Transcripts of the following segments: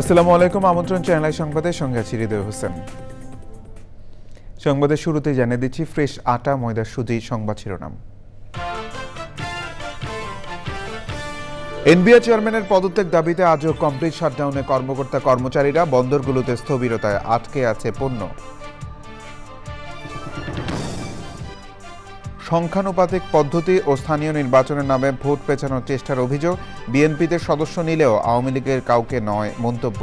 আসসালামু আলাইকুম। আমন্ত্রণ চ্যানেল সংবাদের সঙ্গে আছি হৃদয় হোসেন। সংবাদের শুরুতে জানিয়ে দিচ্ছি ফ্রেশ আটা ময়দা সুজি সংবাদ শিরোনাম। এনবিআর চেয়ারম্যানের পদত্যাগ দাবিতে আজও কমপ্লিট শাটডাউনে কর্মকর্তা কর্মচারীরা, বন্দরগুলোতে স্থবিরতায় আটকে আছে পণ্য। সংখ্যানুপাতিক পদ্ধতি ও স্থানীয় নির্বাচনের নামে ভোট পেছানোর চেষ্টার অভিযোগ, বিএনপিতে সদস্য নিলেও আওয়ামী লীগের কাউকে নয় মন্তব্য।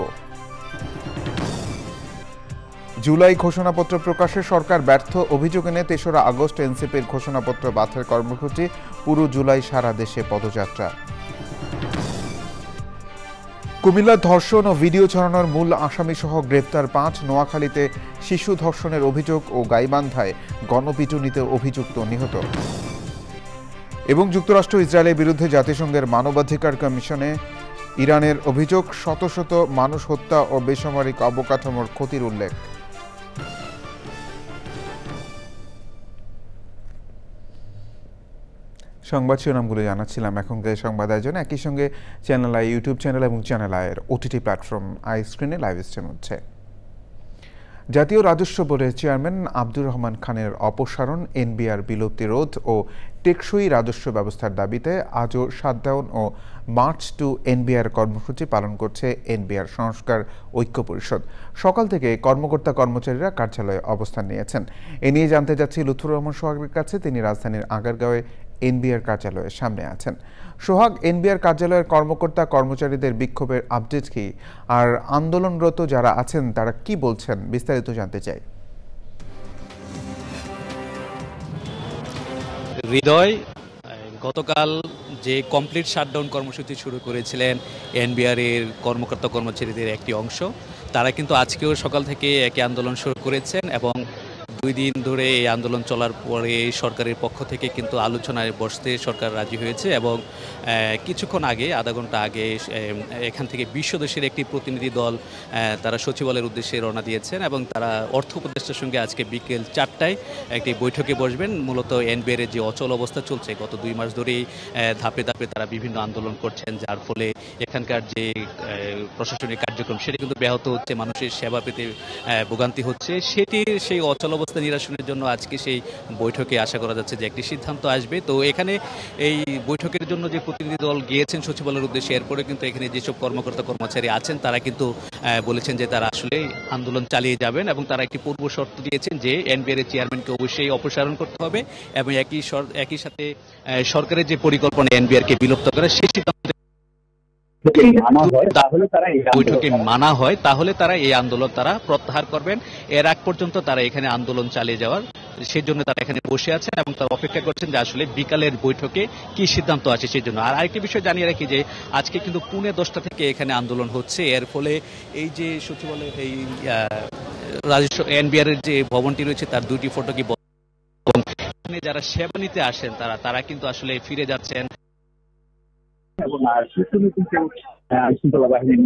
জুলাই ঘোষণাপত্র প্রকাশে সরকার ব্যর্থ, অভিযোগ এনে ৩রা আগস্ট এনসিপির ঘোষণাপত্র বাতিল কর্মসূচি, পুরো জুলাই সারা দেশে পদযাত্রা। কুমিল্লা ধর্ষণ ও ভিডিও ছড়ানোর মূল আসামিসহ গ্রেপ্তার ৫, নোয়াখালীতে শিশু ধর্ষণের অভিযোগ ও গাইবান্ধায় গণপিটুনিতে অভিযুক্ত নিহত। এবং যুক্তরাষ্ট্র ইসরায়েলের বিরুদ্ধে জাতিসংঘের মানবাধিকার কমিশনে ইরানের অভিযোগ, শত শত মানুষ হত্যা ও বেসামরিক অবকাঠামোর ক্ষতির উল্লেখ। সংবাদ শিরোনামগুলো জানাচ্ছিলাম। এখনকার সংবাদ আয়োজনে একই সঙ্গে চ্যানেল আই ইউটিউব চ্যানেল এবং চ্যানেল আইয়ের ওটিটি প্ল্যাটফর্ম আই স্ক্রিনে লাইভ স্ট্রিম হচ্ছে। জাতীয় রাজস্ব বোর্ডের চেয়ারম্যান আব্দুর রহমান খানের অপসারণ, এনবিআর বিলুপ্তি রোধ ও টেকসই রাজস্ব ব্যবস্থার দাবিতে আজও শাটডাউন ও মার্চ টু এনবিআর কর্মসূচি পালন করছে এনবিআর সংস্কার ঐক্য পরিষদ। সকাল থেকে কর্মকর্তা কর্মচারীরা কার্যালয়ে অবস্থান নিয়েছেন। এ নিয়ে জানতে যাচ্ছি লুৎফুর রহমান সোহাগের কাছে। তিনি রাজধানীর আগারগাঁওয়ে এনবিআর কার্যালয়ের সামনে আছেন। সোহাগ, এনবিআর কার্যালয়ের কর্মকর্তা কর্মচারীদের বিক্ষোভের আপডেট কি, আর আন্দোলনরত যারা আছেন তারা কি বলছেন, বিস্তারিত জানতে চাই। হৃদয়, গতকাল যে কমপ্লিট শাটডাউন কর্মসূচি শুরু করেছিলেন এনবিআর এর কর্মকর্তা কর্মচারীদের একটি অংশ, তারা কিন্তু আজকেও সকাল থেকে একই আন্দোলন শুরু করেছেন এবং 2 দিন ধরে এই আন্দোলন চলার পরে সরকারের পক্ষ থেকে কিন্তু আলোচনায় বসতে সরকার রাজি হয়েছে এবং কিছুক্ষণ আগে, আধা ঘন্টা আগে এখান থেকে 20 সদস্যের একটি প্রতিনিধি দল তারা সচিবালয়ের উদ্দেশ্যে রওনা দিয়েছেন এবং তারা অর্থ উপদেষ্টার সঙ্গে আজকে বিকেল 4টায় একটি বৈঠকে বসবেন। মূলত এনবিআর এর যে অচল অবস্থা চলছে, গত 2 মাস ধরেই ধাপে ধাপে তারা বিভিন্ন আন্দোলন করছেন, যার ফলে এখানকার যে প্রশাসনিক কার্যক্রম সেটি কিন্তু ব্যাহত হচ্ছে, মানুষের সেবা পেতে ভোগান্তি হচ্ছে। সেই অচল অবস্থা নিরসনের জন্য আজকে সেই বৈঠকে আশা করা যাচ্ছে যে একটি সিদ্ধান্ত আসবে। তো এখানে এই বৈঠকের জন্য যে প্রতিনিধি দল গিয়েছেন সচিবালয়ের উদ্দেশ্যে, এরপরে কিন্তু এখানে যেসব কর্মকর্তা কর্মচারী আছেন তারা কিন্তু বলেছেন যে তারা আসলে আন্দোলন চালিয়ে যাবেন এবং তারা একটি পূর্ব শর্ত দিয়েছেন যে এনবিআর এর চেয়ারম্যানকে অবশ্যই অপসারণ করতে হবে এবং একই সাথে সরকারের যে পরিকল্পনা এনবিআর কে বিলুপ্ত করে সেই সিদ্ধান্ত বৈঠকে মানা হয় তাহলে তারা এই আন্দোলন তারা প্রত্যাহার করবেন। এর আগ পর্যন্ত তারা এখানে আন্দোলন চালিয়ে যাওয়ার সেই জন্য তারা এখানে বসে আছেন এবং তারা অপেক্ষা করছেন যে আসলে বিকালের বৈঠকে কি সিদ্ধান্ত আছে সেই জন্য। আর আরেকটি বিষয় জানিয়ে রাখি যে আজকে কিন্তু পৌনে 10টা থেকে এখানে আন্দোলন হচ্ছে। এর ফলে এই যে সচিবালয়, এই রাজস্ব এনবিআর এর যে ভবনটি রয়েছে তার 2টি ফটকই এবং এখানে যারা সেবা নিতে আসেন তারা কিন্তু আসলে ফিরে যাচ্ছেন এবং শৃঙ্খলা বাহিনী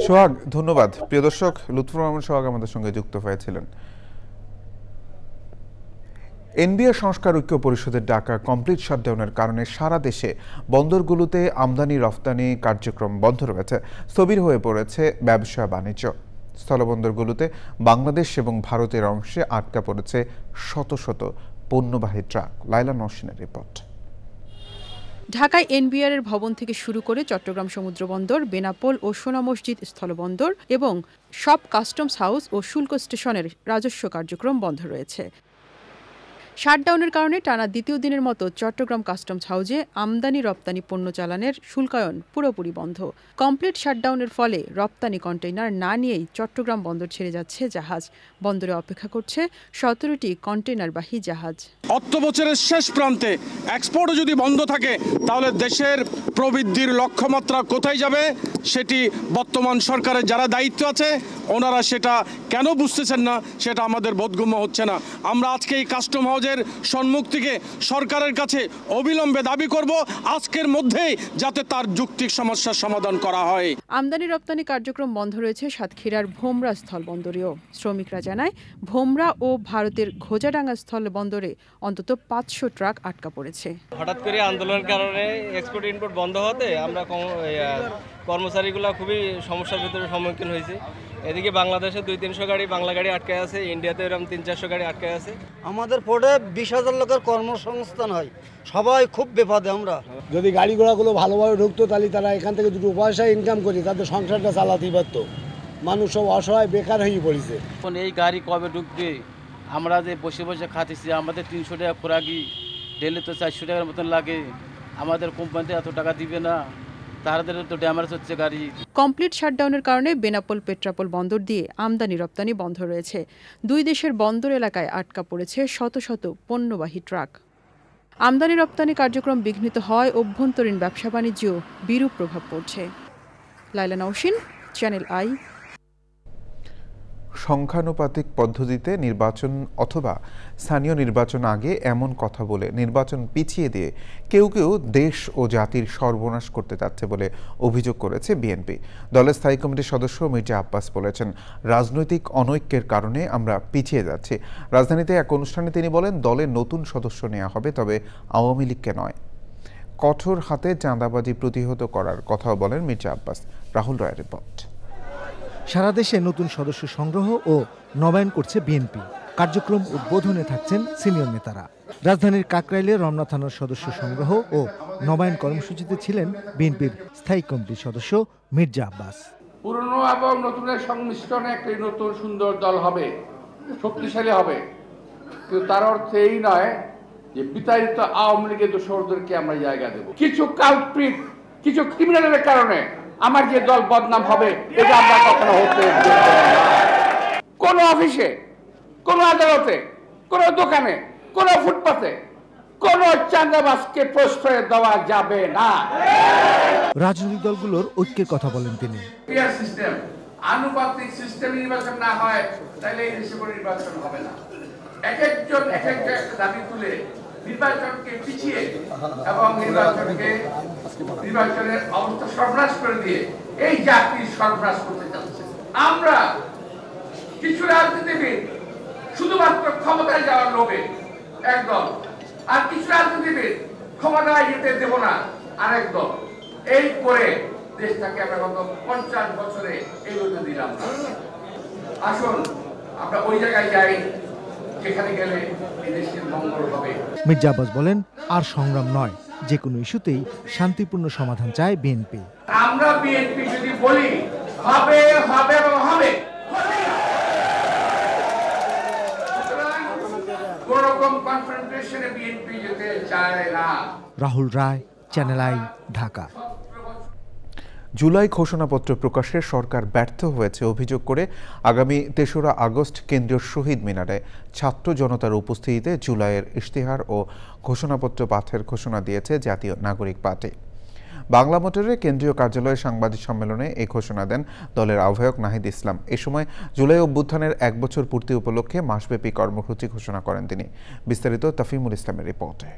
সোহাগ, ধন্যবাদ। প্রিয় দর্শক, লুৎফুর রহমান সোহাগ আমাদের সঙ্গে যুক্ত হয়েছিলেন। এনবিআর সংস্কার ঐক্য পরিষদের ডাকা কমপ্লিট শাটডাউনের কারণে সারা দেশে বন্দরগুলোতে আমদানি রফতানি কার্যক্রম বন্ধ রয়েছে। স্থবির হয়ে পড়েছে ব্যবসা বাণিজ্য। স্থলবন্দরগুলোতে বাংলাদেশ এবং ভারতের অংশে আটকা পড়েছে শত শত পণ্যবাহী ট্রাক। লাইলা নওশিনের রিপোর্ট। ঢাকায় এনবিআর এর ভবন থেকে শুরু করে চট্টগ্রাম সমুদ্র বন্দর, বেনাপোল ও সোনা মসজিদ স্থলবন্দর এবং সব কাস্টমস হাউস ও শুল্ক স্টেশনের রাজস্ব কার্যক্রম বন্ধ রয়েছে। শাটডাউনের কারণে টানা দ্বিতীয় দিনের মতো চট্টগ্রাম কাস্টমস হাউজে আমদানি রপ্তানি পণ্য চালানের শুল্কায়ন পুরোপুরি বন্ধ। কমপ্লিট শাটডাউনের ফলে রপ্তানি কন্টেইনার না নিয়েই চট্টগ্রাম বন্দর ছেড়ে যাচ্ছে জাহাজ। বন্দরে অপেক্ষা করছে 17টি কন্টেইনারবাহী জাহাজ। অর্থ বছরের শেষ প্রান্তে এক্সপোর্টও যদি বন্ধ থাকে তাহলে দেশের প্রবৃদ্ধির লক্ষ্যমাত্রা কোথায় যাবে সেটি বর্তমান সরকারের যারা দায়িত্ব আছে ওনারা সেটা কেন বুঝতেছেন না সেটা আমাদের বোধগম্য হচ্ছে না। আমরা আজকে এই কাস্টম হাউজে ফিরোজের সম্মুখ থেকে সরকারের কাছে অবিলম্বে দাবি করব আজকের মধ্যেই যাতে তার যৌক্তিক সমস্যার সমাধান করা হয়। আমদানি রপ্তানি কার্যক্রম বন্ধ রয়েছে সাতক্ষীরার ভোমরা স্থলবন্দরেও। শ্রমিকরা জানায় ভোমরা ও ভারতের ঘোজাডাঙ্গা স্থলবন্দরে অন্তত 500 ট্রাক আটকা পড়েছে। হঠাৎ করে আন্দোলনের কারণে এক্সপোর্ট ইম্পোর্ট বন্ধ হতে আমরা কর্মচারীগুলো খুবই সমস্যার ভিতরে সম্মুখীন হয়েছি। এদিকে বাংলাদেশে 200-300 গাড়ি বাংলা গাড়ি আটকে আছে, ইন্ডিয়াতে এরকম 300-400 গাড়ি আটকে আছে। আমাদের পোর্টে 20,000 লোকের কর্মসংস্থান হয়, সবাই খুব বিপদে। আমরা যদি গাড়ি ঘোড়াগুলো ভালোভাবে ঢুকতো তাহলে তারা এখান থেকে দুটো পয়সা ইনকাম করে তাদের সংসারটা চালাতেই পারত। মানুষ সব অসহায় বেকার হয়ে পড়েছে। এখন এই গাড়ি কবে ঢুকবে? আমরা যে বসে বসে খাচ্ছি, আমাদের 300 টাকা খোরাকি, ডেলি তো 400 টাকার মতন লাগে। আমাদের কোম্পানিতে এত টাকা দিবে না, তাদের তো ড্যামেজ হচ্ছে গাড়ি। কমপ্লিট শাটডাউনের কারণে বেনাপোল পেট্রাপোল বন্দর দিয়ে আমদানি রপ্তানি বন্ধ রয়েছে। দুই দেশের বন্দর এলাকায় আটকা পড়েছে শত শত পণ্যবাহী ট্রাক। আমদানি রপ্তানি কার্যক্রম বিঘ্নিত হয়, অভ্যন্তরীণ ব্যবসা বাণিজ্যেও বিরূপ প্রভাব পড়ছে। লাইলা নওশিন, চ্যানেল আই। সংখ্যানুপাতিক পদ্ধতিতে নির্বাচন অথবা স্থানীয় নির্বাচন আগে এমন কথা বলে নির্বাচন পিছিয়ে দিয়ে কেউ কেউ দেশ ও জাতির সর্বনাশ করতে যাচ্ছে বলে অভিযোগ করেছে বিএনপি। দলের স্থায়ী কমিটির সদস্য মির্জা আব্বাস বলেছেন, রাজনৈতিক অনৈক্যের কারণে আমরা পিছিয়ে যাচ্ছি। রাজধানীতে এক অনুষ্ঠানে তিনি বলেন, দলে নতুন সদস্য নেওয়া হবে, তবে আওয়ামী লীগকে নয়। কঠোর হাতে চাঁদাবাজি প্রতিহত করার কথাও বলেন মির্জা আব্বাস। রাহুল রায়ের রিপোর্ট। সারা দেশে নতুন সদস্য সংগ্রহ ও নবায়ন করছে বিএনপি। কার্যক্রম উদ্বোধনে থাকছেন সিনিয়র নেতারা। রাজধানীর কাকরাইলে রমনা থানার সদস্য সংগ্রহ ও নবায়ন কর্মসূচিতে ছিলেন বিএনপির স্থায়ী কমিটির সদস্য মির্জা আব্বাস। পুরনো এবং নতুনের সংমিশ্রণে একটি নতুন সুন্দর দল হবে, শক্তিশালী হবে, কিন্তু তার অর্থ এই নয় যে বিতাড়িত আওয়ামী লীগের দোসরদেরকে আমরা জায়গা দেব। কিছু কালপ্রিট, কিছু ক্রিমিনালের কারণে আমার যে দল বদনাম হবে, এটা আমরা কখনো হতে দেব না। কোন অফিসে, কোন আদালতে, কোন দোকানে, কোন ফুটপাতে কোন চাঁদাবাজকে প্রশ্রয় দেওয়া যাবে না। রাজনৈতিক দলগুলোর ঐক্যের কথা বলেন তিনি। পিয়ার সিস্টেম, আনুপাতিক সিস্টেম নির্বাচন না হয় তাহলে এই দেশে কোনো নির্বাচন হবে না। এক একজন এক একটা দাবি তুলে নির্বাচনকে পিছিয়ে এবং নির্বাচনের অবস্থা সর্বনাশ করে দিয়ে এই জাতির সর্বনাশ করতে চাচ্ছে। আমরা কিছু রাজনীতিবিদ শুধুমাত্র ক্ষমতায় যাওয়ার লোভে একদল, আর কিছু রাজনীতিবিদ ক্ষমতায় যেতে দেব না আরেক দল, এই করে দেশটাকে আমরা গত 50 বছরে এগোতে দিলাম না। আসুন আমরা ওই জায়গায় যাই যেখানে গেলে এই দেশের মঙ্গল হবে। মির্জা আব্বাস বলেন, আর সংগ্রাম নয়, যে কোনো ইস্যুতেই শান্তিপূর্ণ সমাধান চায় বিএনপি। আমরা বিএনপি যদি বলি হবে হবে এবং হবে, কোন রকম কনফ্রন্টেশনে বিএনপি যেতে চায় না। রাহুল রায়, চ্যানেল আই, ঢাকা। জুলাই ঘোষণাপত্র প্রকাশে সরকার ব্যর্থ হয়েছে অভিযোগ করে আগামী ৩রা আগস্ট কেন্দ্রীয় শহীদ মিনারে ছাত্র জনতার উপস্থিতিতে জুলাইয়ের ইশতেহার ও ঘোষণাপত্র পাঠের ঘোষণা দিয়েছে জাতীয় নাগরিক পার্টি। বাংলা মোটরের কেন্দ্রীয় কার্যালয়ে সাংবাদিক সম্মেলনে এই ঘোষণা দেন দলের আহ্বায়ক নাহিদ ইসলাম। এ সময় জুলাই অভ্যুত্থানের 1 বছর পূর্তি উপলক্ষে মাসব্যাপী কর্মসূচি ঘোষণা করেন তিনি। বিস্তারিত তাফিমুল ইসলামের রিপোর্টে।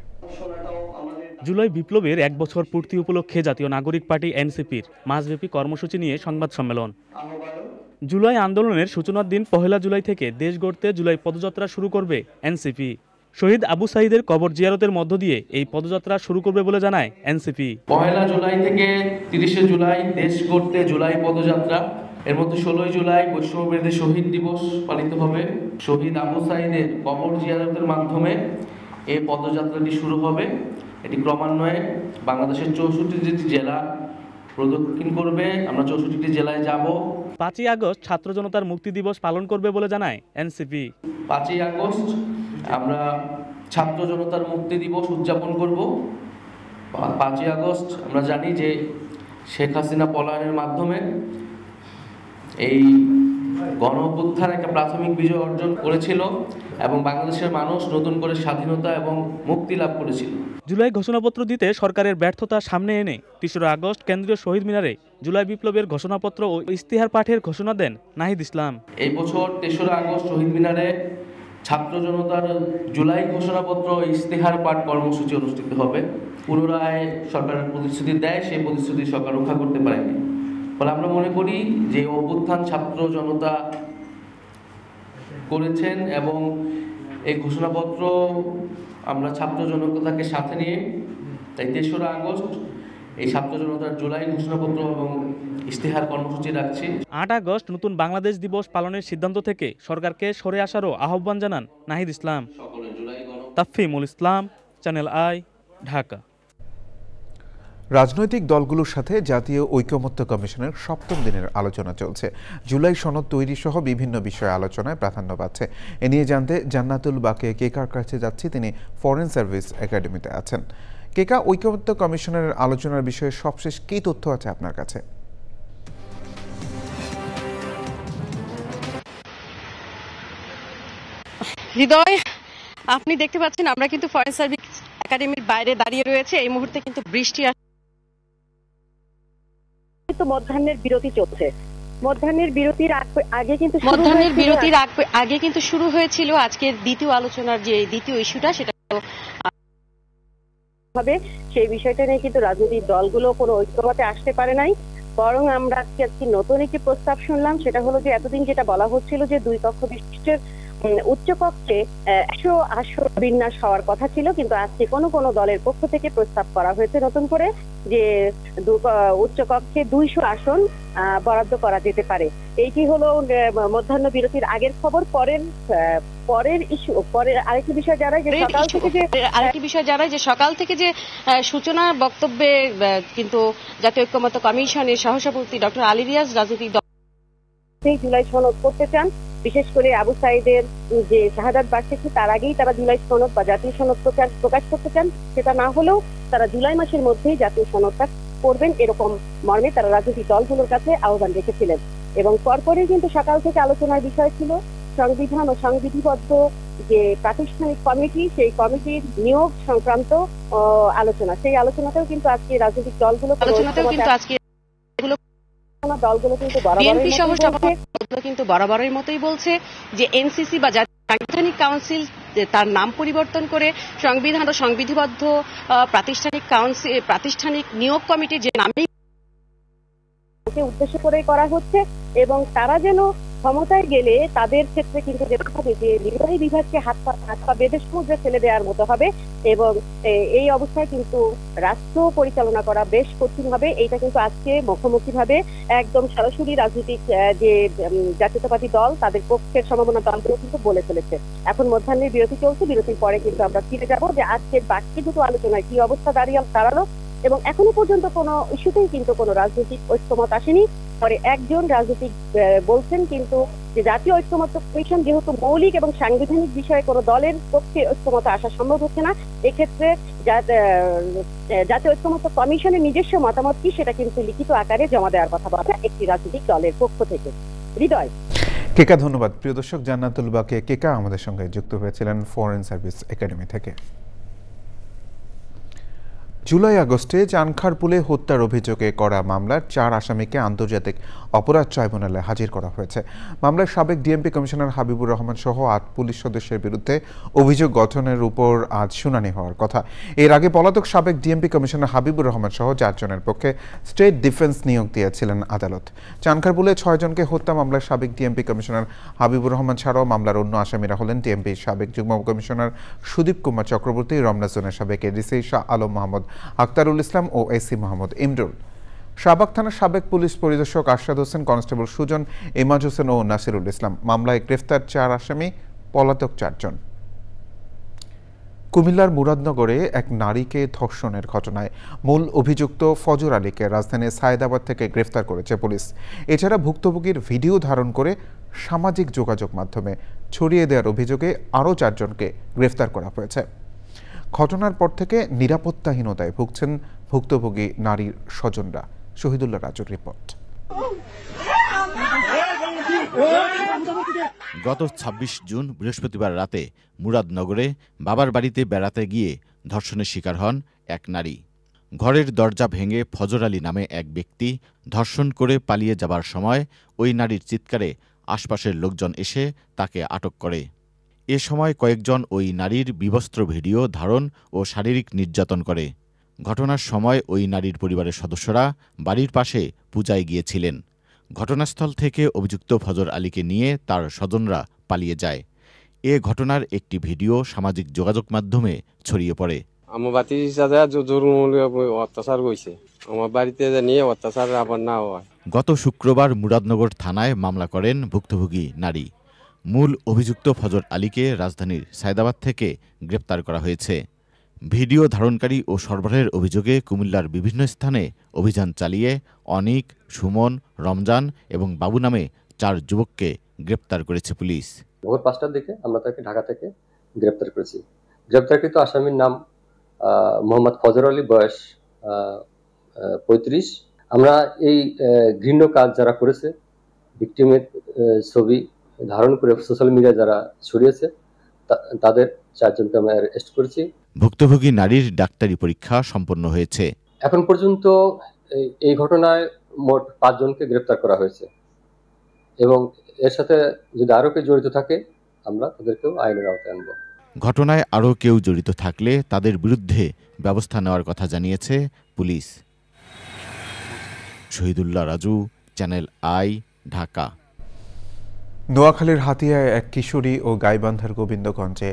জুলাই বিপ্লবের 1 বছর পূর্তি উপলক্ষে জাতীয় নাগরিক পার্টি এনসিপির মাসব্যাপী কর্মসূচি নিয়ে সংবাদ সম্মেলন। জুলাই আন্দোলনের সূচনার দিন 1 জুলাই থেকে দেশ গড়তে জুলাই পদযাত্রা শুরু করবে এনসিপি। শহীদ আবু সাঈদের কবর জিয়ারতের মধ্য দিয়ে এই পদযাত্রা শুরু করবে বলে জানায় এনসিপি। 1 জুলাই থেকে 30 জুলাই দেশ গড়তে জুলাই পদযাত্রা, এর মধ্যে 16 জুলাই বৈষম্যবিরোধী শহীদ দিবস পালিত হবে। শহীদ আবু সাঈদের কবর জিয়ারতের মাধ্যমে এই পদযাত্রাটি শুরু হবে। এটি ক্রমান্বয়ে বাংলাদেশের 64টি জেলা প্রদক্ষিণ করবে। আমরা 64টি জেলায় যাব। 5ই আগস্ট ছাত্র জনতার মুক্তি দিবস পালন করবে বলে জানায় এনসিপি। 5ই আগস্ট আমরা ছাত্র জনতার মুক্তি দিবস উদযাপন করব। 5ই আগস্ট আমরা জানি যে শেখ হাসিনা পলায়নের মাধ্যমে এই গণ অভ্যুত্থান একটা প্রাথমিক বিজয় অর্জন করেছিল এবং বাংলাদেশের মানুষ নতুন করে স্বাধীনতা এবং মুক্তি লাভ করেছিল। জুলাই ঘোষণাপত্র দিতে সরকারের ব্যর্থতা সামনে এনে 3রা আগস্ট কেন্দ্রীয় শহীদ মিনারে জুলাই বিপ্লবের ঘোষণাপত্র ও ইশতেহার পাঠের ঘোষণা দেন নাহিদ ইসলাম। এই বছর 3রা আগস্ট শহীদ মিনারে ছাত্র জনতার জুলাই ঘোষণাপত্র ইশতেহার পাঠ কর্মসূচি অনুষ্ঠিত হবে। পুনরায় সরকারের প্রতিশ্রুতি দেয়, সেই প্রতিশ্রুতি সরকার রক্ষা করতে পারেনি। ফলে আমরা মনে করি যে অভ্যুত্থান ছাত্র জনতা করেছেন এবং এই ঘোষণাপত্র আমরা ছাত্র জনতাকে সাথে নিয়ে তাই ৩রা আগস্ট এই ছাত্র জনতার জুলাই ঘোষণাপত্র এবং ইশতেহার কর্মসূচি রাখছি। ৮ আগস্ট নতুন বাংলাদেশ দিবস পালনের সিদ্ধান্ত থেকে সরকারকে সরে আসারও আহ্বান জানান নাহিদ ইসলাম। তাফহিমুল ইসলাম, চ্যানেল আই, ঢাকা। রাজনৈতিক দলগুলোর সাথে জাতীয় ঐকমত্য কমিশনের ৭ম দিনের আলোচনা চলছে। জুলাই সনদ তৈরি সহ বিভিন্ন বিষয়ে আলোচনায় প্রাধান্য পাচ্ছে। এ নিয়ে জানতে জান্নাতুল বাকে কেকার কাছে যাচ্ছি, তিনি ফরেন সার্ভিস একাডেমিতে আছেন। কেকা, ঐকমত্য কমিশনের আলোচনার বিষয়ে সবশেষ কী তথ্য আছে আপনার কাছে? হৃদয়, আপনি দেখতে পাচ্ছেন আমরা কিন্তু ফরেন সার্ভিস একাডেমির বাইরে দাঁড়িয়ে রয়েছে। এই মুহূর্তে কিন্তু বৃষ্টি মধ্যাহ্নের বিরতি চলছে। মধ্যাহ্নের বিরতির আগে কিন্তু শুরু হয়েছিল আজকের দ্বিতীয় আলোচনার যে দ্বিতীয় ইস্যুটা, সেটা হবে সেই বিষয়টা নিয়ে কিন্তু রাজনৈতিক দলগুলো কোনো ঐক্যমতে আসতে পারে নাই। বরং আমরা আজকে নতুন একটি প্রস্তাব শুনলাম, সেটা হলো যে এতদিন যেটা বলা হচ্ছিল যে 2 কক্ষ বিশিষ্টের উচ্চকক্ষে 100 আসন বিন্যাস হওয়ার কথা ছিল, কিন্তু আজকে কোনো দলের পক্ষ থেকে প্রস্তাব করা হয়েছে নতুন করে যে উচ্চকক্ষে 200 আসন বরাদ্দ করা যেতে পারে। এইটি হলো মধ্যাহ্ন বিরতির আগের খবর। পরের ইস্যু, পরের আরেকটি বিষয় জানাই যে সকাল থেকে যে সূচনা বক্তব্যে কিন্তু জাতীয় ঐক্যমত্য কমিশনের সহসভাপতি ডক্টর আলী রিয়াজ রাজনৈতিক দল জুলাই সনদ করতে চান, বিশেষ করে আবু সাইদের যে শাহাদাত বার্ষিকী তার আগেই তারা জুলাই সনদ বা জাতীয় সনদ প্রকাশ করতে চান। সেটা না হলেও তারা জুলাই মাসের মধ্যেই জাতীয় সনদটা করবেন, এরকম মর্মে তারা রাজনৈতিক দলগুলোর কাছে আহ্বান রেখেছিলেন। এবং পরপরই কিন্তু সকাল থেকে আলোচনার বিষয় ছিল সংবিধান ও সংবিধিবদ্ধ যে প্রাতিষ্ঠানিক কমিটি, সেই কমিটির নিয়োগ সংক্রান্ত আলোচনা। সেই আলোচনাতেও কিন্তু আজকে রাজনৈতিক দলগুলো কিন্তু বরাবরের মতোই বলছে যে এনসিসি বা সাংবিধানিক কাউন্সিল তার নাম পরিবর্তন করে সংবিধান ও সংবিধিবদ্ধ প্রাতিষ্ঠানিক নিয়োগ কমিটির যে নামে উদ্দেশ্য করে করা হচ্ছে, এবং তারা যেন ক্ষমতায় গেলে তাদের ক্ষেত্রে কিন্তু যেটা হবে যে নির্বাহী বিভাগকে হাত পা বেঁধে সমুদ্রে ফেলে দেওয়ার মতো হবে, এবং এই অবস্থায় কিন্তু রাষ্ট্র পরিচালনা করা বেশ কঠিন হবে। এইটা কিন্তু আজকে মুখোমুখি ভাবে একদম সরাসরি রাজনৈতিক যে জাতীয়তাবাদী দল তাদের পক্ষের সমমনা দলগুলো কিন্তু বলে ফেলেছে। এখন মধ্যাহ্নের বিরতি চলছে, বিরতির পরে কিন্তু আমরা ফিরে যাবো যে আজকের বাকি দুটো আলোচনায় কি অবস্থা দাঁড়ালো, এবং এখনো পর্যন্ত কোনো ইস্যুতেই কিন্তু কোনো রাজনৈতিক ঐক্যমত আসেনি। পরে একজন রাজনৈতিক বলছেন কিন্তু যে জাতীয় ঐক্যমত্য কমিশন যেহেতু মৌলিক এবং সাংবিধানিক বিষয়ে কোনো দলের পক্ষে ঐক্যমত আসা সম্ভব হচ্ছে না, এক্ষেত্রে জাতীয় ঐক্যমত্য কমিশনের নিজস্ব মতামত কি সেটা কিন্তু লিখিত আকারে জমা দেওয়ার কথা বলা একটি রাজনৈতিক দলের পক্ষ থেকে। হৃদয়, কেকা, ধন্যবাদ। প্রিয় দর্শক, জান্নাতুল বাকে কেকা আমাদের সঙ্গে যুক্ত হয়েছিলেন ফরেন সার্ভিস একাডেমি থেকে। জুলাই আগস্টে চানখারপুলে হত্যার অভিযোগে করা মামলার 4 আসামিকে আন্তর্জাতিক অপরাধ ট্রাইব্যুনালে হাজির করা হয়েছে। মামলায় সাবেক ডিএমপি কমিশনার হাবিবুর রহমান সহ 8 পুলিশ সদস্যের বিরুদ্ধে অভিযোগ গঠনের উপর আজ শুনানি হওয়ার কথা। এর আগে পলাতক সাবেক ডিএমপি কমিশনার হাবিবুর রহমান সহ 4 জনের পক্ষে স্টেট ডিফেন্স নিয়োগ দিয়েছিলেন আদালত। চানখারপুলে 6 জনকে হত্যা মামলায় সাবেক ডিএমপি কমিশনার হাবিবুর রহমান ছাড়াও মামলার অন্য আসামিরা হলেন ডিএমপির সাবেক যুগ্ম কমিশনার সুদীপ কুমার চক্রবর্তী, রমনা জোনের সাবেক এডিসি শাহ আলম মোহাম্মদ আক্তারুল ইসলাম ও এসি মোহাম্মদ ইমরুল। শাহবাগ থানার সাবেক পুলিশ পরিদর্শক আরশাদ হোসেন, কনস্টেবল সুজন, ইমাজ হোসেন ও নাসিরুল ইসলাম। মামলায় গ্রেফতার 4 আসামি, পলাতক 4 জন। কুমিল্লার মুরাদনগরে এক নারীকে ধর্ষণের ঘটনায় মূল অভিযুক্ত ফজর আলীকে রাজধানীর সায়েদাবাদ থেকে গ্রেফতার করেছে পুলিশ। এছাড়া ভুক্তভোগীর ভিডিও ধারণ করে সামাজিক যোগাযোগ মাধ্যমে ছড়িয়ে দেওয়ার অভিযোগে আরও 4 জনকে গ্রেফতার করা হয়েছে। ঘটনার পর থেকে নিরাপত্তাহীনতায় ভুগছেন ভুক্তভোগী নারীর স্বজনরা। শহীদুল্লাহ রাজুর রিপোর্ট। গত ২৬ জুন বৃহস্পতিবার রাতে মুরাদনগরে বাবার বাড়িতে বেড়াতে গিয়ে ধর্ষণের শিকার হন এক নারী। ঘরের দরজা ভেঙে ফজর আলী নামে এক ব্যক্তি ধর্ষণ করে পালিয়ে যাবার সময় ওই নারীর চিৎকারে আশপাশের লোকজন এসে তাকে আটক করে। এ সময় কয়েকজন ওই নারীর বিবস্ত্র ভিডিও ধারণ ও শারীরিক নির্যাতন করে। ঘটনার সময় ওই নারীর পরিবারের সদস্যরা বাড়ির পাশে পূজায় গিয়েছিলেন। ঘটনাস্থল থেকে অভিযুক্ত ফজর আলীকে নিয়ে তার স্বজনরা পালিয়ে যায়। এ ঘটনার একটি ভিডিও সামাজিক যোগাযোগ মাধ্যমে ছড়িয়ে পড়ে। আমার বাতিজাদা অত্যাচার হয়েছে, আমার বাড়িতে নিয়ে অত্যাচার আবার না হয়। গত শুক্রবার মুরাদনগর থানায় মামলা করেন ভুক্তভোগী নারী। মূল অভিযুক্ত ফজর আলীকে রাজধানীর সায়দাবাদ থেকে গ্রেপ্তার করা হয়েছে। ভিডিও ধারণকারী ও সরবরাহের অভিযোগে কুমিল্লার বিভিন্ন স্থানে অভিযান চালিয়ে অনিক, সুমন, রমজান এবং বাবু নামে 4 যুবককে গ্রেপ্তার করেছে পুলিশ। ভোর 5টার দিকে আমরা তাকে ঢাকা থেকে গ্রেপ্তার করেছি। গ্রেপ্তারকৃত আসামির নাম মোহাম্মদ ফজর আলী, বয়স 35। আমরা এই ঘৃণ্য কাজ যারা করেছে, ভিকটিমের ছবি ধারণ করে সোশ্যাল মিডিয়ায় যারা ছড়িয়েছে, তাদের 4 জনকে আমরা অ্যারেস্ট করেছি। ভুক্তভোগী নারীর ডাক্তারি পরীক্ষা সম্পন্ন হয়েছে। এখন পর্যন্ত এই ঘটনায় মোট 5 জনকে গ্রেপ্তার করা হয়েছে এবং এর সাথে যদি আরো কেউ জড়িত থাকে আমরা তাদেরকেও আইনের আওতায় আনব। ঘটনায় আরও কেউ জড়িত থাকলে তাদের বিরুদ্ধে ব্যবস্থা নেওয়ার কথা জানিয়েছে police. Shahidullah Raju, channel I, Dhaka. নোয়াখালীর হাতিয়ায় এক কিশোরী ও গাইবান্ধার গোবিন্দগঞ্জে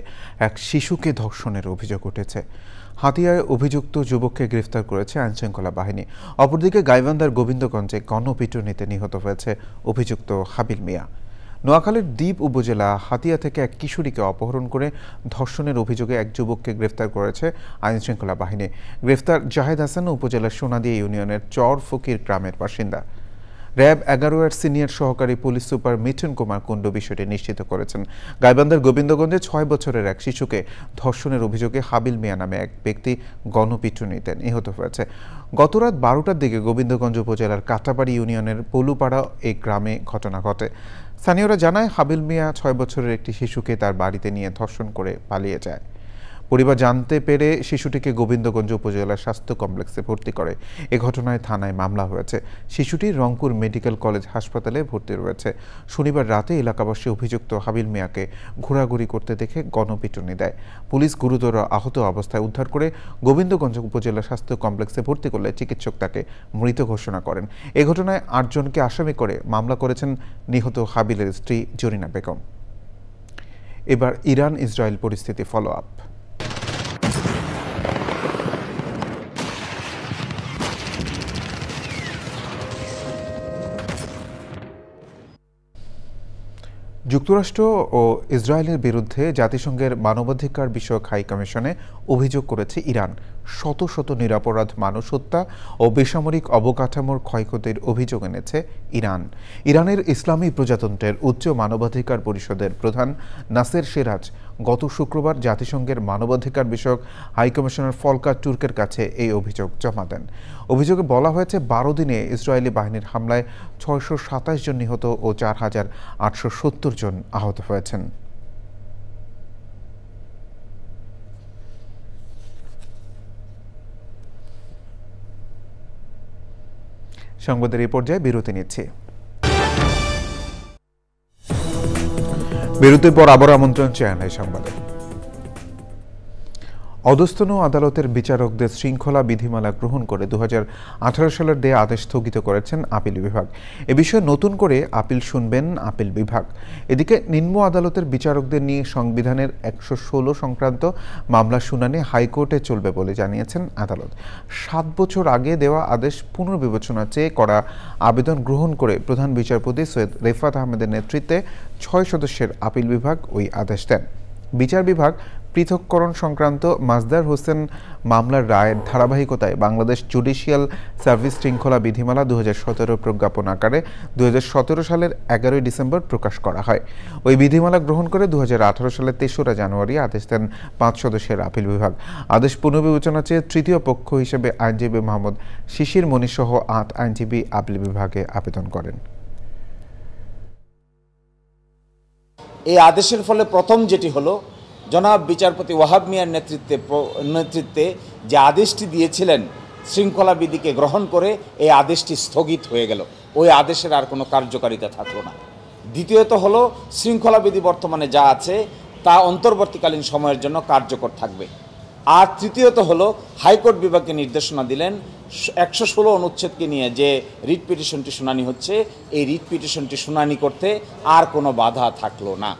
এক শিশুকে ধর্ষণের অভিযোগ উঠেছে। হাতিয়ায় অভিযুক্ত যুবককে গ্রেফতার করেছে আইনশৃঙ্খলা বাহিনী। অপরদিকে গাইবান্ধার গোবিন্দগঞ্জে গণপিটুনিতে নিহত হয়েছে অভিযুক্ত হাবিল মিয়া। নোয়াখালীর দ্বীপ উপজেলা হাতিয়া থেকে এক কিশোরীকে অপহরণ করে ধর্ষণের অভিযোগে এক যুবককে গ্রেফতার করেছে আইনশৃঙ্খলা বাহিনী। গ্রেফতার জাহেদ হাসান উপজেলার সোনাদিয়া ইউনিয়নের চর ফকির গ্রামের বাসিন্দা। র্যাব 11 সিনিয়র সহকারী পুলিশ সুপার মিঠুন কুমার কুণ্ডু বিষয়টি নিশ্চিত করেছেন। গাইবান্ধার গোবিন্দগঞ্জে 6 বছরের এক শিশুকে ধর্ষণের অভিযোগে হাবিল মিয়া নামে এক ব্যক্তি গণপিটুনিতে নিহত হয়েছে। গতরাত 12টার দিকে গোবিন্দগঞ্জ উপজেলার কাটাবাড়ি ইউনিয়নের পলুপাড়া এই গ্রামে ঘটনা ঘটে। স্থানীয়রা জানায় হাবিল মিয়া 6 বছরের একটি শিশুকে তার বাড়িতে নিয়ে ধর্ষণ করে পালিয়ে যায়। পরিবার জানতে পেরে শিশুটিকে গোবিন্দগঞ্জ উপজেলা স্বাস্থ্য কমপ্লেক্সে ভর্তি করে। এ ঘটনায় থানায় মামলা হয়েছে। শিশুটি রংপুর মেডিকেল কলেজ হাসপাতালে ভর্তি রয়েছে। শনিবার রাতে এলাকাবাসী অভিযুক্ত হাবিল মিয়াকে ঘোরাঘুরি করতে দেখে গণপিটুনি দেয়। পুলিশ গুরুতর আহত অবস্থায় উদ্ধার করে গোবিন্দগঞ্জ উপজেলা স্বাস্থ্য কমপ্লেক্সে ভর্তি করলে চিকিৎসক তাকে মৃত ঘোষণা করেন। এ ঘটনায় 8 জনকে আসামি করে মামলা করেছেন নিহত হাবিলের স্ত্রী জরিনা বেগম। এবার ইরান ইসরায়েল পরিস্থিতি ফলো আপ। যুক্তরাষ্ট্র ও ইসরায়েলের বিরুদ্ধে জাতিসংঘের মানবাধিকার বিষয়ক হাই কমিশনে অভিযোগ করেছে ইরান শত শত নিরপরাধ মানুষ হত্যা ও বেসামরিক অবকাঠামোর ক্ষয়ক্ষতির অভিযোগ এনেছে ইরান। ইরানের ইসলামী প্রজাতন্ত্রের উচ্চ মানবাধিকার পরিষদের প্রধান নাসের সিরাজ গত শুক্রবার জাতিসংঘের মানবাধিকার বিষয়ক হাই কমিশনার ফলকার তুর্কের কাছে এই অভিযোগ জমা দেন। অভিযোগে বলা হয়েছে 12 দিনে ইসরায়েলি বাহিনীর হামলায় 627 জন নিহত ও 4870 জন আহত হয়েছেন। সংবাদের এই পর্যায়ে বিরতি নিচ্ছে। বিরতির পর আবার আমন্ত্রণ চ্যানেল সংবাদে। অধস্তন আদালতের বিচারকদের শৃঙ্খলা বিধিমালা গ্রহণ করে 2018 সালের দেয়া আদেশ স্থগিত করেছেন আপিল বিভাগ। এ বিষয়ে নতুন করে আপিল শুনবেন আপিল বিভাগ। এদিকে নিম্ন আদালতের বিচারকদের নিয়ে সংবিধানের 116 সংক্রান্ত মামলা শুনানি হাইকোর্টে চলবে বলে জানিয়েছেন আদালত। 7 বছর আগে দেওয়া আদেশ পুনর্বিবেচনা চেয়ে করা আবেদন গ্রহণ করে প্রধান বিচারপতি সৈয়দ রেফাত আহমেদের নেতৃত্বে 6 সদস্যের আপিল বিভাগ ওই আদেশ দেন। বিচার বিভাগ পৃথককরণ সংক্রান্ত মাজদার হোসেন মামলার রায়ের ধারাবাহিকতায় বাংলাদেশ জুডিশিয়াল সার্ভিস শৃঙ্খলা বিধিমালা 2017 প্রজ্ঞাপন আকারে 2017 সালের 11 ডিসেম্বর প্রকাশ করা হয়। ওই বিধিমালা গ্রহণ করে 2018 সালের 3রা জানুয়ারি আদেশ দেন 5 সদস্যের আপিল বিভাগ। আদেশ পুনর্বিবেচনা চেয়ে তৃতীয় পক্ষ হিসেবে আইনজীবী মোহাম্মদ শিশির মনি সহ 8 আইনজীবী আপিল বিভাগে আবেদন করেন। এই আদেশের ফলে প্রথম যেটি হলো, জনাব বিচারপতি ওয়াহাব মিয়ার নেতৃত্বে যে আদেশটি দিয়েছিলেন শৃঙ্খলা বিধিকে গ্রহণ করে, এই আদেশটি স্থগিত হয়ে গেল। ওই আদেশের আর কোনো কার্যকারিতা থাকলো না। দ্বিতীয়ত হলো, শৃঙ্খলা বিধি বর্তমানে যা আছে তা অন্তর্বর্তীকালীন সময়ের জন্য কার্যকর থাকবে। আর তৃতীয়ত হলো হাইকোর্ট বিভাগকে নির্দেশনা দিলেন 116 অনুচ্ছেদকে নিয়ে যে রিট পিটিশনটি শুনানি হচ্ছে, এই রিট পিটিশনটি শুনানি করতে আর কোনো বাধা থাকলো না।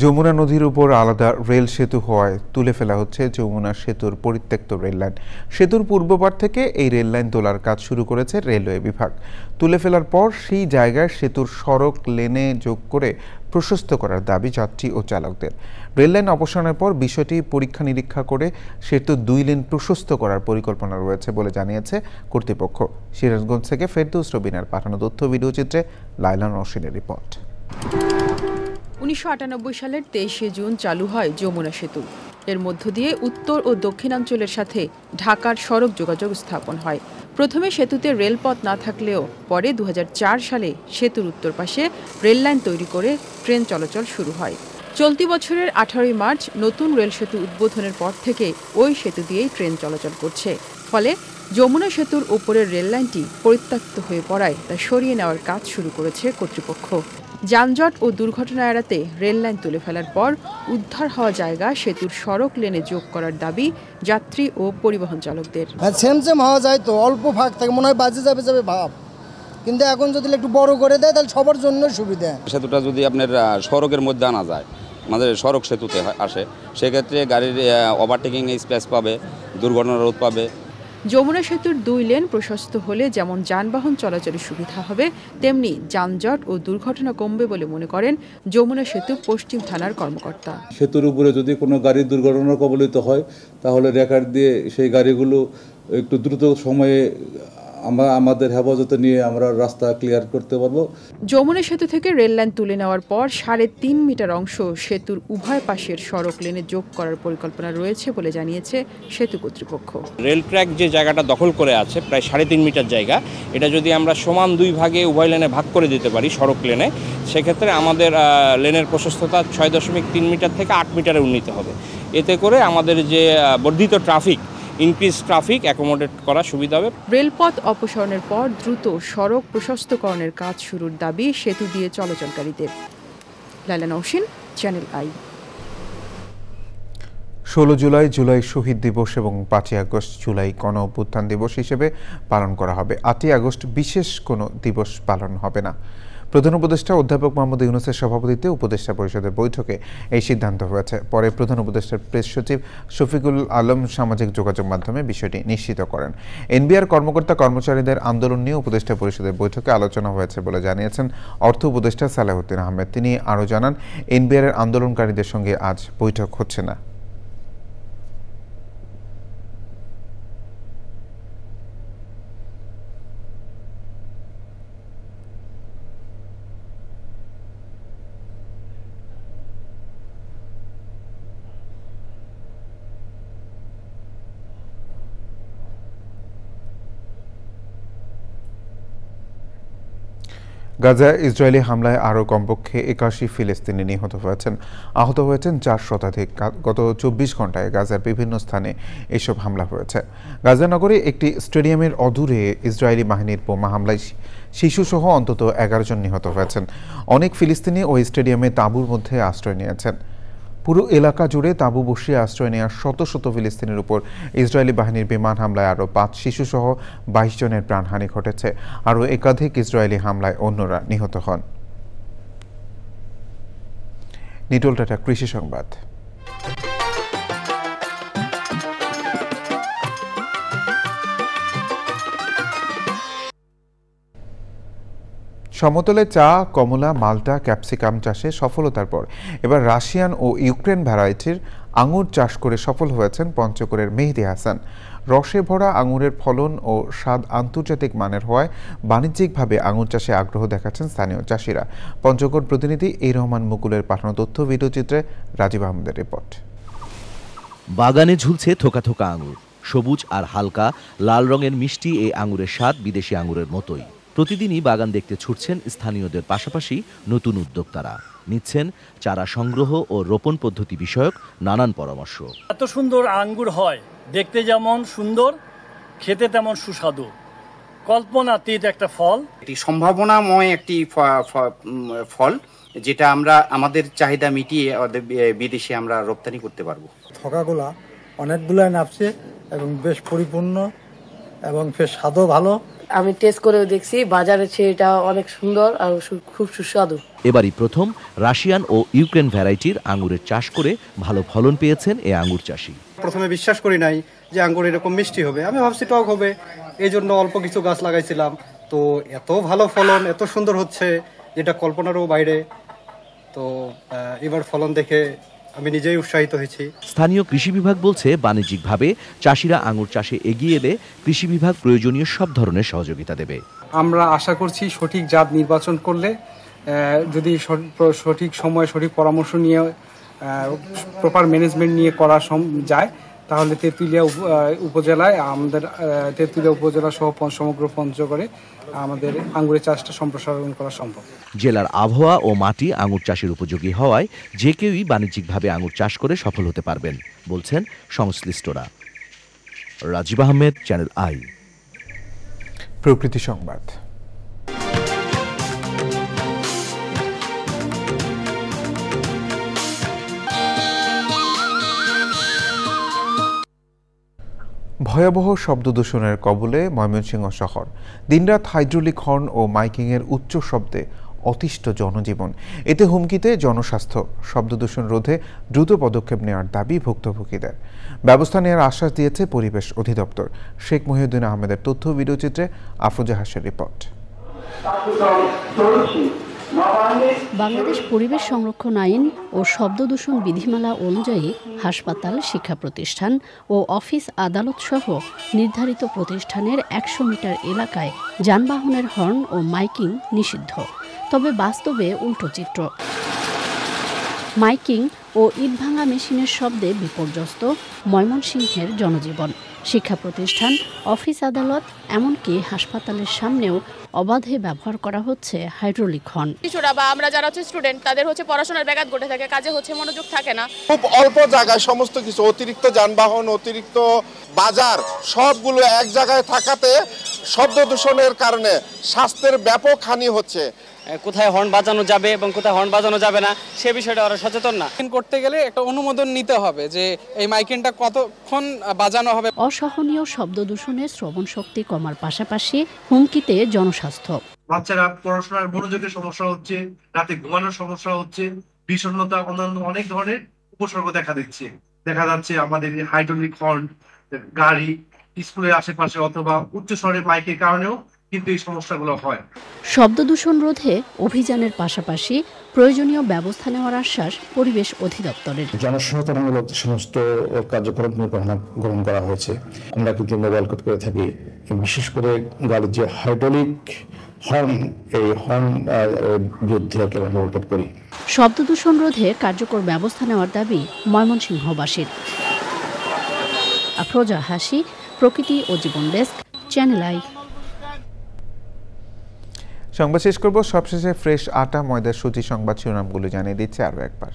যমুনা নদীর উপর আলাদা রেল সেতু হওয়ায় তুলে ফেলা হচ্ছে যমুনা সেতুর পরিত্যক্ত রেললাইন। সেতুর পূর্বপার থেকে এই রেললাইন তোলার কাজ শুরু করেছে রেলওয়ে বিভাগ। তুলে ফেলার পর সেই জায়গায় সেতুর সড়ক লেনে যোগ করে প্রশস্ত করার দাবি যাত্রী ও চালকদের। রেললাইন অপসারণের পর বিষয়টি পরীক্ষা নিরীক্ষা করে সেতু 2 লেন প্রশস্ত করার পরিকল্পনা রয়েছে বলে জানিয়েছে কর্তৃপক্ষ। সিরাজগঞ্জ থেকে ফেরদৌস রবিনার পাঠানো তথ্য ভিডিওচিত্রে লাইলা নওশিনের রিপোর্ট। 1998 সালের 23শে জুন চালু হয় যমুনা সেতু। এর মধ্য দিয়ে উত্তর ও দক্ষিণাঞ্চলের সাথে ঢাকার সড়ক যোগাযোগ স্থাপন হয়। প্রথমে সেতুতে রেলপথ না থাকলেও পরে 2004 সালে সেতুর উত্তর পাশে রেললাইন তৈরি করে ট্রেন চলাচল শুরু হয়। চলতি বছরের 18 মার্চ নতুন রেল সেতু উদ্বোধনের পর থেকে ওই সেতু দিয়েই ট্রেন চলাচল করছে। ফলে যমুনা সেতুর ওপরের রেললাইনটি পরিত্যক্ত হয়ে পড়ায় তা সরিয়ে নেওয়ার কাজ শুরু করেছে কর্তৃপক্ষ। যানজট ও দুর্ঘটনা এড়াতে রেললাইন তুলে ফেলার পর উদ্ধার হওয়া জায়গা সেতুর সড়ক লেনে যোগ করার দাবি যাত্রী ও পরিবহন চালকদের। সেম হওয়া যায় তো, অল্প ফাঁক থাকে, মনে হয় বাজে যাবে ভাব, কিন্তু এখন যদি একটু বড় করে দেয় তাহলে সবার জন্য সুবিধা। সেতুটা যদি আপনার সড়কের মধ্যে আনা যায়, আমাদের সড়ক সেতুতে আসে, সেক্ষেত্রে গাড়ির ওভারটেকিং স্পেস পাবে, দুর্ঘটনা রোধ পাবে। যমুনা সেতুর 2 লেন প্রশস্ত হলে যেমন যানবাহন চলাচলের সুবিধা হবে, তেমনি যানজট ও দুর্ঘটনা কমবে বলে মনে করেন যমুনা সেতু পশ্চিম থানার কর্মকর্তা। সেতুর উপরে যদি কোনো গাড়ি দুর্ঘটনা কবলিত হয় তাহলে রেকর্ড দিয়ে সেই গাড়িগুলো একটু দ্রুত সময়ে আমরা আমাদের হেফাজতে নিয়ে আমরা রাস্তা ক্লিয়ার করতে পারবো। যমুনা সেতু থেকে রেল লাইন তুলে নেওয়ার পর 3.5 মিটার অংশ সেতুর উভয় পাশের সড়ক লেনে যোগ করার পরিকল্পনা রয়েছে বলে জানিয়েছে সেতু কর্তৃপক্ষ। রেল ট্র্যাক যে জায়গাটা দখল করে আছে প্রায় 3.5 মিটার জায়গা, এটা যদি আমরা সমান 2 ভাগে উভয় লেনে ভাগ করে দিতে পারি সড়ক লেনে, সেক্ষেত্রে আমাদের লেনের প্রশস্ততা 6.3 মিটার থেকে 8 মিটারে উন্নীত হবে। এতে করে আমাদের যে বর্ধিত ট্রাফিক, ইনক্রিজ ট্রাফিক অ্যাকোমোডেট করা সুবিধা হবে। রেলপথ অপসারণের পর দ্রুত সড়ক প্রশস্তকরণের কাজ শুরুর দাবি সেতু দিয়ে চলাচলকারীদের। লাইলা নওশিন, চ্যানেল আই। 16 জুলাই শহীদ দিবস এবং 5 আগস্ট জুলাই গণ অভ্যুত্থান দিবস হিসেবে পালন করা হবে। 8 আগস্ট বিশেষ কোনো দিবস পালন হবে না। প্রধান উপদেষ্টা অধ্যাপক মোহাম্মদ ইউনূসের সভাপতিত্বে উপদেষ্টা পরিষদের বৈঠকে এই সিদ্ধান্ত হয়েছে। পরে প্রধান উপদেষ্টার প্রেস সচিব শফিকুল আলম সামাজিক যোগাযোগ মাধ্যমে বিষয়টি নিশ্চিত করেন। এনবিআর কর্মকর্তা কর্মচারীদের আন্দোলন নিয়ে উপদেষ্টা পরিষদের বৈঠকে আলোচনা হয়েছে বলে জানিয়েছেন অর্থ উপদেষ্টা সালাহউদ্দিন আহমেদ। তিনি আরও জানান, এনবিআর আন্দোলনকারীদের সঙ্গে আজ বৈঠক হচ্ছে না। গাজায় ইসরায়েলি হামলায় আরও কমপক্ষে 81 ফিলিস্তিনি নিহত হয়েছেন, আহত হয়েছেন 4 শতাধিক। গত 24 ঘন্টায় গাজার বিভিন্ন স্থানে এসব হামলা হয়েছে। গাজা নগরে একটি স্টেডিয়ামের অদূরে ইসরায়েলি বাহিনীর বোমা হামলায় শিশুসহ অন্তত 11 জন নিহত হয়েছেন। অনেক ফিলিস্তিনি ওই স্টেডিয়ামে তাঁবুর মধ্যে আশ্রয় নিয়েছেন। পুরো এলাকা জুড়ে তাঁবু বসিয়ে আশ্রয় নেওয়া শত শত ফিলিস্তিনের উপর ইসরায়েলি বাহিনীর বিমান হামলায় আরও 5 শিশুসহ 22 জনের প্রাণহানি ঘটেছে। আরও একাধিক ইসরায়েলি হামলায় অন্যরা নিহত হন। নিটোল টাটা কৃষি সংবাদ। সমতলে চা, কমলা, মাল্টা, ক্যাপসিকাম চাষে সফলতার পর এবার রাশিয়ান ও ইউক্রেন ভ্যারাইটির আঙুর চাষ করে সফল হয়েছেন পঞ্চগড়ের মেহেদি হাসান। রসে ভরা আঙুরের ফলন ও স্বাদ আন্তর্জাতিক মানের হওয়ায় বাণিজ্যিকভাবে আঙুর চাষে আগ্রহ দেখাচ্ছেন স্থানীয় চাষিরা। পঞ্চগড় প্রতিনিধি এই রহমান মুকুলের পাঠানো তথ্য ভিডিওচিত্রে রাজীব আহমেদের রিপোর্ট। বাগানে ঝুলছে থোকা থোকা আঙুর। সবুজ আর হালকা লাল রঙের মিষ্টি এই আঙুরের স্বাদ বিদেশি আঙুরের মতোই। প্রতিদিনই বাগান দেখতে ছুটছেন স্থানীয়দের পাশাপাশি নতুন উদ্যোক্তারা। নিচ্ছেন চারা সংগ্রহ ও রোপণ পদ্ধতি বিষয়ক নানান পরামর্শ। এত সুন্দর আঙ্গুর হয়, দেখতে যেমন সুন্দর, খেতে তেমন সুস্বাদু, কল্পনাতীত একটা ফল। এটি সম্ভাবনাময় একটি ফল। যেটা আমরা আমাদের চাহিদা মিটিয়ে বিদেশে আমরা রপ্তানি করতে পারবো। থকাগুলা অনেকগুলো নাপছে এবং বেশ পরিপূর্ণ এবং বেশ স্বাদও ভালো। আমি টেস্ট করেও দেখছি, বাজারে এটা অনেক সুন্দর আর খুব সুস্বাদু। এবারই প্রথম রাশিয়ান ও ইউক্রেন ভ্যারাইটির আঙুরের চাষ করে ভালো ফলন পেয়েছেন এই আঙুর চাষি। প্রথমে বিশ্বাস করি নাই যে আঙ্গুর এরকম মিষ্টি হবে, আমি ভাবছি টক হবে, এই জন্য অল্প কিছু গাছ লাগাইছিলাম। তো এত ভালো ফলন, এত সুন্দর হচ্ছে যেটা কল্পনারও বাইরে। তো এবার ফলন দেখে আমি নিজেই উৎসাহিত হয়েছি। স্থানীয় কৃষি বিভাগ বলছে বাণিজ্যিকভাবে চাষিরা আঙুর চাষে এগিয়ে এলে কৃষি বিভাগ প্রয়োজনীয় সব ধরনের সহযোগিতা দেবে। আমরা আশা করছি সঠিক জাত নির্বাচন করলে, যদি সঠিক সময় সঠিক পরামর্শ নিয়ে প্রপার ম্যানেজমেন্ট নিয়ে করা যায়, তাহলে তেঁতুলিয়া উপজেলায় আমাদের তেঁতুলিয়া উপজেলা সহ সমগ্র পঞ্চগড়ে আমাদের আঙুরের চাষটা সম্প্রসারণ করা সম্ভব। জেলার আবহাওয়া ও মাটি আঙুর চাষের উপযোগী হওয়ায় যে কেউই বাণিজ্যিকভাবে আঙুর চাষ করে সফল হতে পারবেন বলছেন সংশ্লিষ্টরা। Rajib Ahmed, Channel I. প্রকৃতি সংবাদ। ভয়াবহ শব্দ দূষণের কবলে ময়মনসিংহ শহর। দিনরাত হাইড্রোলিক হর্ন ও মাইকিংয়ের উচ্চ শব্দে অতিষ্ঠ জনজীবন। এতে হুমকিতে জনস্বাস্থ্য। শব্দ দূষণ রোধে দ্রুত পদক্ষেপ নেওয়ার দাবি ভুক্তভোগীদের। ব্যবস্থা নেওয়ার আশ্বাস দিয়েছে পরিবেশ অধিদপ্তর। শেখ মহিউদ্দিন আহমেদের তথ্য ভিডিওচিত্রে আফরোজা হাসের রিপোর্ট। বাংলাদেশ পরিবেশ সংরক্ষণ আইন ও শব্দ দূষণ বিধিমালা অনুযায়ী হাসপাতাল, শিক্ষা প্রতিষ্ঠান ও অফিস আদালত সহ নির্ধারিত প্রতিষ্ঠানের 100 মিটার এলাকায় যানবাহনের হর্ন ও মাইকিং নিষিদ্ধ। তবে বাস্তবে উল্টো চিত্র। মাইকিং ও ইট ভাঙা মেশিনের শব্দে বিপর্যস্ত ময়মনসিংহের জনজীবন। শিক্ষা প্রতিষ্ঠান, অফিস আদালত, এমনকি হাসপাতালের সামনেও অবাধে ব্যবহার করা হচ্ছে হাইড্রোলিক হর্ন। কিছুটা বা আমরা যারা হচ্ছে স্টুডেন্ট, তাদের হচ্ছে পড়াশোনার ব্যাঘাত ঘটে থাকে, কাজে হচ্ছে মনোযোগ থাকে না। খুব অল্প জায়গায় সমস্ত কিছু, অতিরিক্ত যানবাহন, অতিরিক্ত বাজার সবগুলো এক জায়গায় থাকাতে শব্দ দূষণের কারণে স্বাস্থ্যের ব্যাপক হানি হচ্ছে। কোথায় হর্ন বাজানো যাবে এবং কোথায় হর্ন বাজানো যাবে না সে বিষয়টা ওরা সচেতন না। করতে গেলে একটা অনুমোদন নিতে হবে যে এই মাইকিংটা কতক্ষণ বাজানো হবে। অসহনীয় শব্দ দূষণে শ্রবণ শক্তি কমার পাশাপাশি হুমকিতে জনস্বাস্থ্য। বাচ্চারা পড়াশোনার মনোযোগের সমস্যা হচ্ছে, রাতে ঘুমানোর সমস্যা হচ্ছে, বিষণ্ণতা, অন্যান্য অনেক ধরনের উপসর্গ দেখা যাচ্ছে। আমাদের হাইড্রোলিক হর্ন, গাড়ি, স্কুলের আশেপাশে অথবা উচ্চ স্বরের মাইকের কারণেও কিন্তু এই সমস্যাগুলো হয়। শব্দ দূষণ রোধে অভিযানের পাশাপাশি প্রয়োজনীয় ব্যবস্থা নেওয়ার আশ্বাস পরিবেশ অধিদপ্তরের। জনসচেতনমূলক সমস্ত কার্যক্রম গ্রহণ করা হয়েছে। আমরা কিন্তু মোবাইল কোড করে থাকি, বিশেষ করে গাড়ির যে হাইড্রোলিক হর্ন, এই হর্ন বিরুদ্ধে মোবাইল কোড করি। শব্দ দূষণ রোধে কার্যকর ব্যবস্থা নেওয়ার দাবি ময়মনসিংহবাসীর। আফরোজা হাসি, প্রকৃতি ও জীবন ডেস্ক, চ্যানেল আই। সংবাদ শেষ করব সবশেষে ফ্রেশ আটা ময়দার সূচি সংবাদ শিরোনামগুলো জানিয়ে দিচ্ছে আরও একবার।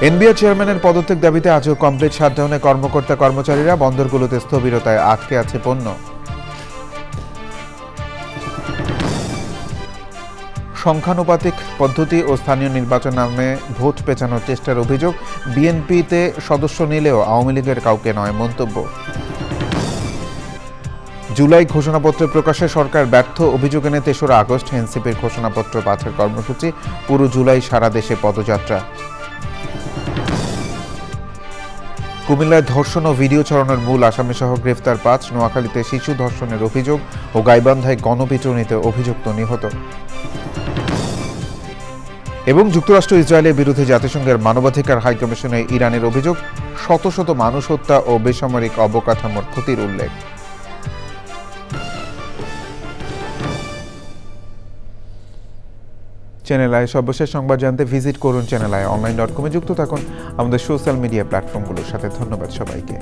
এনবিআর চেয়ারম্যানের পদত্যাগ দাবিতে আজও কমপ্লিট শাটডাউনে কর্মকর্তা কর্মচারীরা। বন্দরগুলোতে স্থবিরতায় আটকে আছে পণ্য। সংখ্যানুপাতিক পদ্ধতি ও স্থানীয় নির্বাচন নামে ভোট পেঁচানোর চেষ্টার অভিযোগ। বিএনপিতে সদস্য নিলেও আওয়ামী লীগের কাউকে নয় মন্তব্য। জুলাই ঘোষণাপত্র প্রকাশে সরকার ব্যর্থ, অভিযোগ এনে ৩রা আগস্ট এনসিপির ঘোষণাপত্র পাঠের কর্মসূচি। পুরো জুলাই সারা দেশে পদযাত্রা। কুমিল্লায় ধর্ষণ ও ভিডিও ছড়ানোর মূল আসামিসহ গ্রেফতার ৫। নোয়াখালীতে শিশু ধর্ষণের অভিযোগ ও গাইবান্ধায় গণপিটুনিতে অভিযুক্ত নিহত। এবং যুক্তরাষ্ট্র ইসরায়েলের বিরুদ্ধে জাতিসংঘের মানবাধিকার হাইকমিশনে ইরানের অভিযোগ, শত শত মানুষ হত্যা ও বেসামরিক অবকাঠামোর ক্ষতির উল্লেখ। চ্যানেল আই সর্বশেষ সংবাদ জানতে ভিজিট করুন চ্যানেল আই অনলাইন.com-এ। যুক্ত থাকুন আমাদের সোশ্যাল মিডিয়া প্ল্যাটফর্মগুলোর সাথে। ধন্যবাদ সবাইকে।